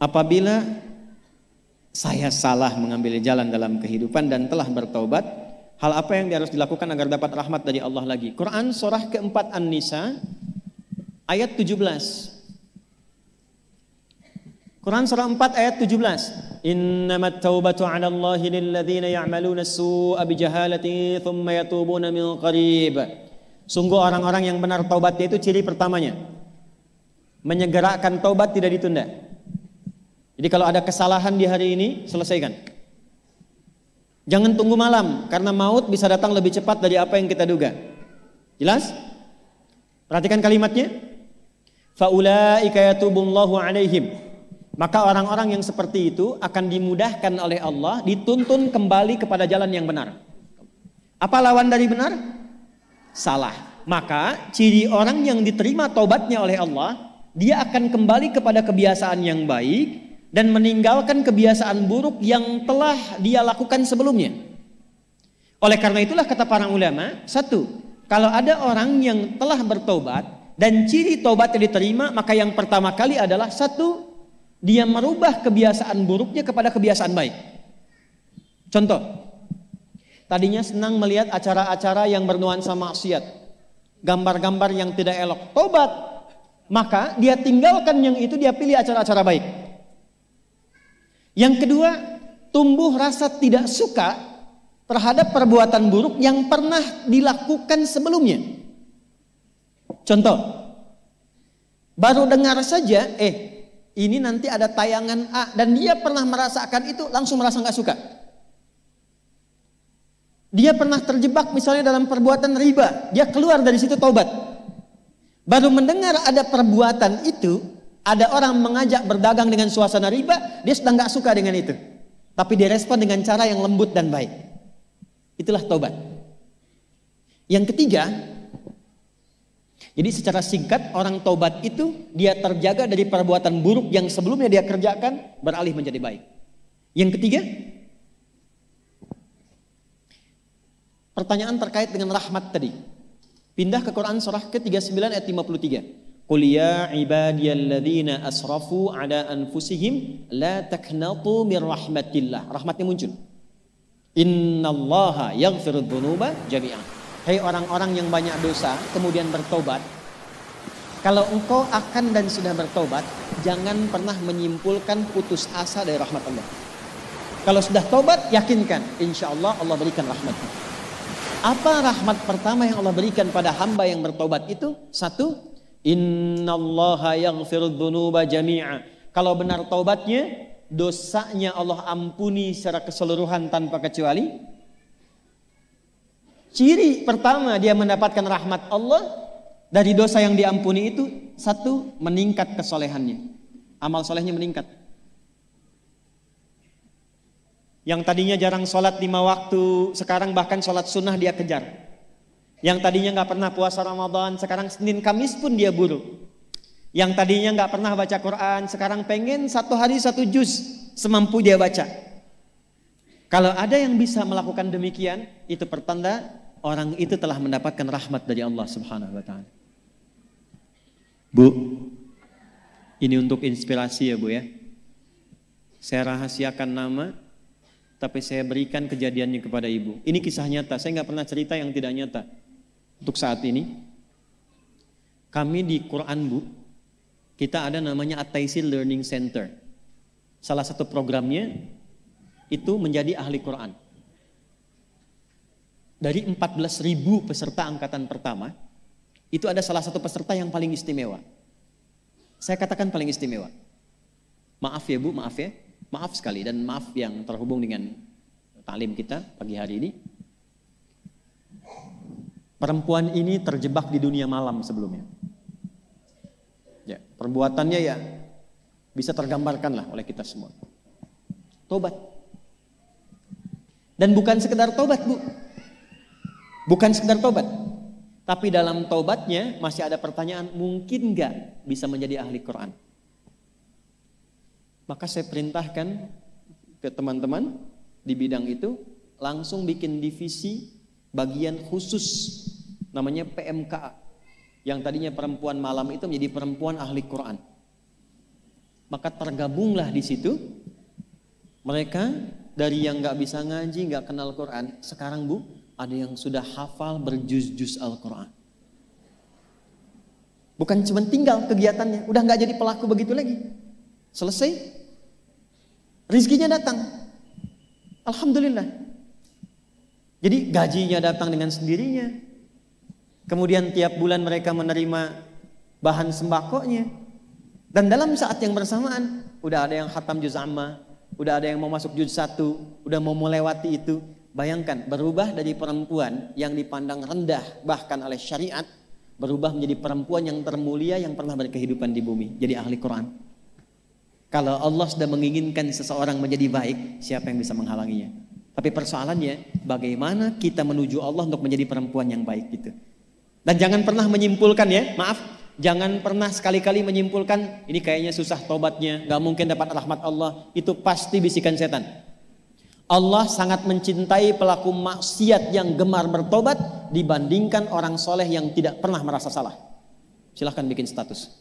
apabila saya salah mengambil jalan dalam kehidupan dan telah bertaubat, hal apa yang harus dilakukan agar dapat rahmat dari Allah lagi? Quran surah keempat An-Nisa ayat 17. Quran surah 4 ayat 17. Innamat taubatu 'ala Allahi lilladzina ya'maluna as-su'a bijahalati thumma yatubuna min qarib. Sungguh orang-orang yang benar taubatnya itu ciri pertamanya, menyegerakan taubat, tidak ditunda. Jadi kalau ada kesalahan di hari ini, selesaikan. Jangan tunggu malam, karena maut bisa datang lebih cepat dari apa yang kita duga. Jelas? Perhatikan kalimatnya. Faulaika yatubullahu 'alaihim. Maka orang-orang yang seperti itu akan dimudahkan oleh Allah, dituntun kembali kepada jalan yang benar. Apa lawan dari benar? Salah. Maka ciri orang yang diterima taubatnya oleh Allah, dia akan kembali kepada kebiasaan yang baik dan meninggalkan kebiasaan buruk yang telah dia lakukan sebelumnya. Oleh karena itulah kata para ulama, satu, kalau ada orang yang telah bertobat dan ciri taubatnya diterima, maka yang pertama kali adalah satu, dia merubah kebiasaan buruknya kepada kebiasaan baik. Contoh, tadinya senang melihat acara-acara yang bernuansa maksiat, gambar-gambar yang tidak elok, tobat, maka dia tinggalkan yang itu, dia pilih acara-acara baik. Yang kedua, tumbuh rasa tidak suka terhadap perbuatan buruk yang pernah dilakukan sebelumnya. Contoh, baru dengar saja, ini nanti ada tayangan A, dan dia pernah merasakan itu, langsung merasa gak suka. Dia pernah terjebak misalnya dalam perbuatan riba, dia keluar dari situ taubat. Baru mendengar ada perbuatan itu, ada orang mengajak berdagang dengan suasana riba, dia sudah gak suka dengan itu. Tapi dia respon dengan cara yang lembut dan baik. Itulah taubat. Yang ketiga, jadi secara singkat, orang taubat itu dia terjaga dari perbuatan buruk yang sebelumnya dia kerjakan, beralih menjadi baik. Yang ketiga, pertanyaan terkait dengan rahmat tadi. Pindah ke Quran surah ke-39 ayat 53. Qul ya ibadiyalladzina asrafu ala anfusihim la taqnatu mir rahmatillah. Rahmatnya muncul. Innallaha yaghfirudz dzunuba jami'an. Hei orang-orang yang banyak dosa kemudian bertobat, kalau engkau akan dan sudah bertobat, jangan pernah menyimpulkan putus asa dari rahmat Allah. Kalau sudah tobat, yakinkan, insya Allah Allah berikan rahmatnya. Apa rahmat pertama yang Allah berikan pada hamba yang bertobat itu? Satu, innallaha yaghfirudz dzunuba jami'a. Kalau benar taubatnya, dosanya Allah ampuni secara keseluruhan tanpa kecuali. Ciri pertama dia mendapatkan rahmat Allah dari dosa yang diampuni itu, satu, meningkat kesolehannya. Amal solehnya meningkat. Yang tadinya jarang sholat 5 waktu, sekarang bahkan sholat sunnah dia kejar. Yang tadinya gak pernah puasa Ramadan, sekarang Senin Kamis pun dia buru. Yang tadinya gak pernah baca Quran, sekarang pengen 1 hari 1 juz, semampu dia baca. Kalau ada yang bisa melakukan demikian, itu pertanda orang itu telah mendapatkan rahmat dari Allah Subhanahu wa taala. Bu, ini untuk inspirasi ya Bu ya. Saya rahasiakan nama, tapi saya berikan kejadiannya kepada Ibu. Ini kisah nyata, saya gak pernah cerita yang tidak nyata. Untuk saat ini, kami di Quran Bu, kita ada namanya At-Taisir Learning Center. Salah satu programnya itu menjadi ahli Quran. Dari 14.000 peserta angkatan pertama, itu ada salah satu peserta yang paling istimewa. Saya katakan paling istimewa. Maaf ya Bu, maaf ya. Maaf sekali dan maaf yang terhubung dengan taklim kita pagi hari ini. Perempuan ini terjebak di dunia malam sebelumnya. Ya, perbuatannya ya bisa tergambarkan lah oleh kita semua. Tobat. Dan bukan sekedar tobat Bu. Bukan sekedar tobat. Tapi dalam tobatnya masih ada pertanyaan, mungkin gak bisa menjadi ahli Quran? Maka saya perintahkan ke teman-teman di bidang itu, langsung bikin divisi bagian khusus, namanya PMKA. Yang tadinya perempuan malam itu menjadi perempuan ahli Quran. Maka tergabunglah di situ mereka dari yang nggak bisa ngaji, nggak kenal Quran. Sekarang Bu, ada yang sudah hafal berjuz-juz Al-Quran. Bukan cuma tinggal kegiatannya, udah nggak jadi pelaku begitu lagi. Selesai, rizkinya datang. Alhamdulillah. Jadi gajinya datang dengan sendirinya. Kemudian tiap bulan mereka menerima bahan sembakonya. Dan dalam saat yang bersamaan, udah ada yang khatam juz amma, udah ada yang mau masuk juz 1, udah mau melewati itu. Bayangkan, berubah dari perempuan yang dipandang rendah bahkan oleh syariat, berubah menjadi perempuan yang termulia yang pernah berkehidupan di bumi, jadi ahli Quran. Kalau Allah sudah menginginkan seseorang menjadi baik, siapa yang bisa menghalanginya? Tapi persoalannya, bagaimana kita menuju Allah untuk menjadi perempuan yang baik gitu. Dan jangan pernah menyimpulkan ya, maaf, jangan pernah sekali-kali menyimpulkan ini kayaknya susah tobatnya, gak mungkin dapat rahmat Allah. Itu pasti bisikan setan. Allah sangat mencintai pelaku maksiat yang gemar bertobat dibandingkan orang soleh yang tidak pernah merasa salah. Silahkan bikin status.